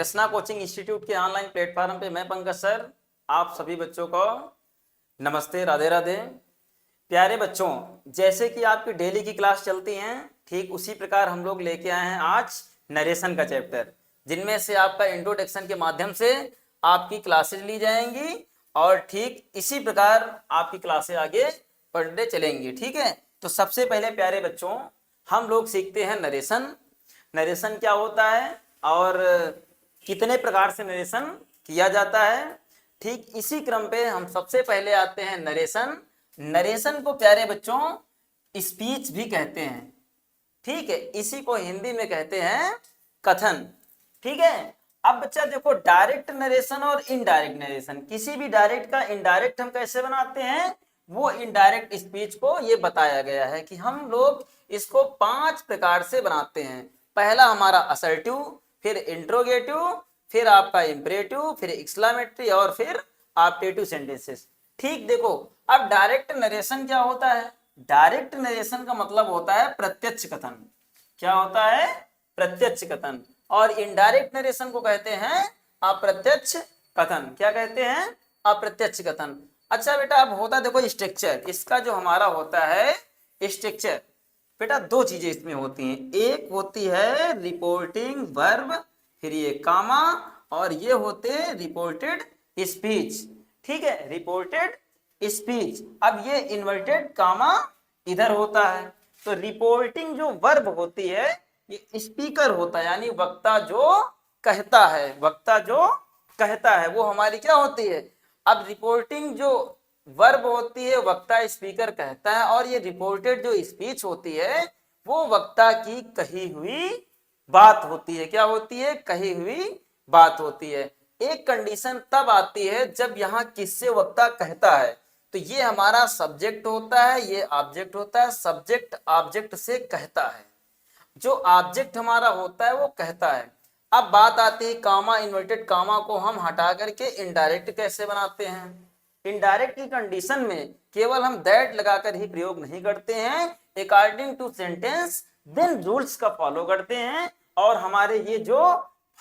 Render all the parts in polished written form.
Krishna coaching institute के online platform पे मैं पंकज सर आप सभी बच्चों को नमस्ते, राधे राधे। प्यारे बच्चों, जैसे कि आपकी डेली की क्लास चलती हैं, ठीक उसी प्रकार हम लोग लेके आए हैं आज नरेशन का चैप्टर, जिनमें से आपका इंट्रोडक्शन के माध्यम से आपकी क्लासेज ली जाएंगी और ठीक इसी प्रकार आपकी क्लासें आगे पढ़ते चलेंगी। ठीक है, तो सबसे पहले प्यारे बच्चों हम लोग सीखते हैं नरेशन। नरेशन क्या होता है और कितने प्रकार से नरेशन किया जाता है। ठीक इसी क्रम पे हम सबसे पहले आते हैं नरेशन। नरेशन को प्यारे बच्चों स्पीच भी कहते हैं। ठीक है, इसी को हिंदी में कहते हैं कथन। ठीक है, अब बच्चा देखो, डायरेक्ट नरेशन और इनडायरेक्ट नरेशन, किसी भी डायरेक्ट का इनडायरेक्ट हम कैसे बनाते हैं, वो इनडायरेक्ट स्पीच को ये बताया गया है कि हम लोग इसको 5 प्रकार से बनाते हैं। पहला हमारा असर्टिव, फिर इंट्रोगेटिव, फिर आपका इंपरेटिव, फिर एक्सक्लेमेटरी और फिर ऑप्टेटिव सेंटेंसेस। ठीक देखो, अब डायरेक्ट नरेशन क्या होता है? डायरेक्ट नरेशन का मतलब होता है प्रत्यक्ष कथन। क्या होता है? प्रत्यक्ष कथन। और इनडायरेक्ट नरेशन को कहते हैं अप्रत्यक्ष कथन। क्या कहते हैं? अप्रत्यक्ष कथन। अच्छा बेटा, अब होता देखो स्ट्रक्चर, इसका जो हमारा होता है स्ट्रक्चर, बेटा 2 चीजें इसमें होती हैं। एक होती है रिपोर्टिंग वर्ब, फिर ये कामा, और ये होते हैं रिपोर्टेड स्पीच। ठीक है, रिपोर्टेड स्पीच। अब ये इन्वर्टेड कामा इधर होता है। तो रिपोर्टिंग जो वर्ब होती है ये स्पीकर होता है, यानी वक्ता जो कहता है, वक्ता जो कहता है वो हमारी क्या होती है। अब रिपोर्टिंग जो वर्ब होती है वक्ता स्पीकर कहता है, और ये रिपोर्टेड जो स्पीच होती है वो वक्ता की कही हुई बात होती है। क्या होती है? कही हुई बात होती है। एक कंडीशन तब आती है जब यहाँ किससे वक्ता कहता है, तो ये हमारा सब्जेक्ट होता है, ये ऑब्जेक्ट होता है। सब्जेक्ट ऑब्जेक्ट से कहता है, जो ऑब्जेक्ट हमारा होता है वो कहता है। अब बात आती है कामा, इन्वर्टेड कामा को हम हटा करके इनडायरेक्ट कैसे बनाते हैं। इनडायरेक्ट की कंडीशन में केवल हम दैट लगाकर ही प्रयोग नहीं करते हैं, according to sentence then rules का फॉलो करते हैं। और हमारे ये जो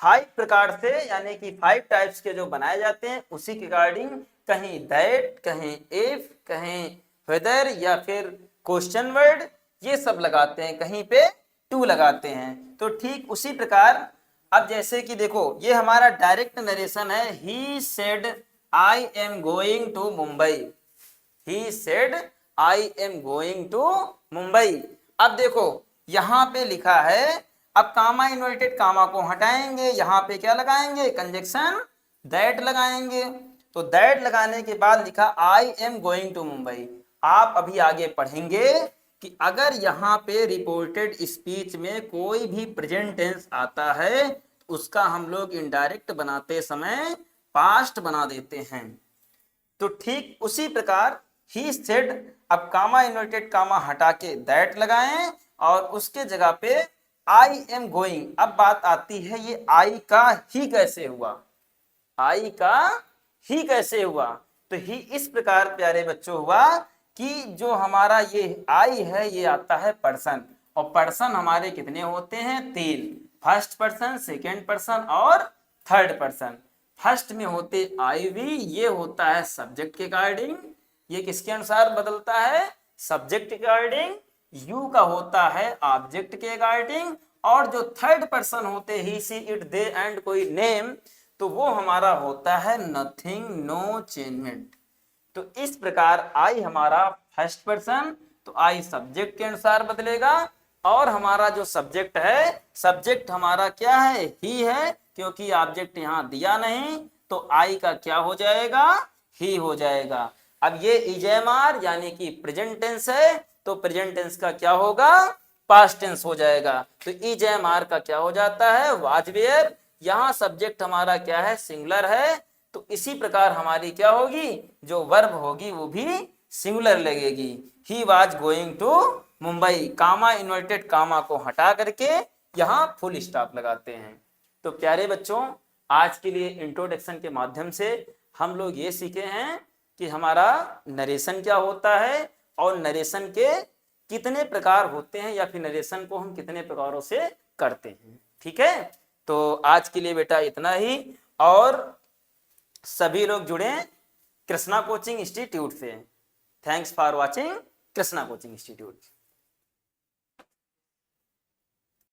5 प्रकार से, यानी कि 5 टाइप्स के जो बनाए जाते हैं, उसी के अकॉर्डिंग कहीं दैट, कहीं इफ, कहीं वेदर, या फिर क्वेश्चन वर्ड, ये सब लगाते हैं, कहीं पे टू लगाते हैं। तो ठीक उसी प्रकार अब जैसे कि देखो, ये हमारा डायरेक्ट नरेशन है। He said I am going to Mumbai. He said I am going to Mumbai. अब देखो यहां पे लिखा है, अब कामा इन्वर्टेड कामा को हटाएंगे, यहां पे क्या लगाएंगे? कंजक्शन दैट लगाएंगे। तो दैट लगाने के बाद लिखा I am going to Mumbai. आप अभी आगे पढ़ेंगे कि अगर यहाँ पे रिपोर्टेड स्पीच में कोई भी प्रेजेंट टेंस आता है तो उसका हम लोग इनडायरेक्ट बनाते समय पास्ट बना देते हैं। तो ठीक उसी प्रकार ही सेड, अब कामा इन्वर्टेड कामा हटा के दैट लगाएं और उसके जगह पे आई एम गोइंग। अब बात आती है ये आई का ही कैसे हुआ, आई का ही कैसे हुआ। तो ही इस प्रकार प्यारे बच्चों हुआ कि जो हमारा ये आई है ये आता है पर्सन, और पर्सन हमारे कितने होते हैं? 3। फर्स्ट पर्सन, सेकेंड पर्सन और थर्ड पर्सन। फर्स्ट में होते आई वी, ये होता है सब्जेक्ट के अकॉर्डिंग, ये किसके अनुसार बदलता है? सब्जेक्ट के अकॉर्डिंग। यू का होता है ऑब्जेक्ट के अकॉर्डिंग, और जो थर्ड पर्सन होते ही, सी, इट, दे एंड कोई नेम, तो वो हमारा होता है नथिंग, नो चेंजमेंट। तो इस प्रकार आई हमारा फर्स्ट पर्सन, तो आई सब्जेक्ट के अनुसार बदलेगा, और हमारा जो सब्जेक्ट है, सब्जेक्ट हमारा क्या है? ही है, क्योंकि ऑब्जेक्ट यहां दिया नहीं, तो आई का क्या हो जाएगा? ही हो जाएगा। अब ये इजेमार यानी कि प्रेजेंट टेंस है, तो प्रेजेंट टेंस का क्या होगा? पास्ट टेंस हो जाएगा। तो इजेमार का क्या हो जाता है? Was where. यहाँ सब्जेक्ट हमारा क्या है? सिंगुलर है, तो इसी प्रकार हमारी क्या होगी? जो वर्ब होगी वो भी सिंगुलर लगेगी। He was going to Mumbai, comma inverted comma को हटा करके यहाँ फुल स्टॉप लगाते हैं। तो प्यारे बच्चों, आज के लिए इंट्रोडक्शन के माध्यम से हम लोग ये सीखे हैं कि हमारा नरेशन क्या होता है और नरेशन के कितने प्रकार होते हैं, या फिर नरेशन को हम कितने प्रकारों से करते हैं। ठीक है, तो आज के लिए बेटा इतना ही, और सभी लोग जुड़े कृष्णा कोचिंग इंस्टीट्यूट से। Thanks for watching Krishna coaching institute.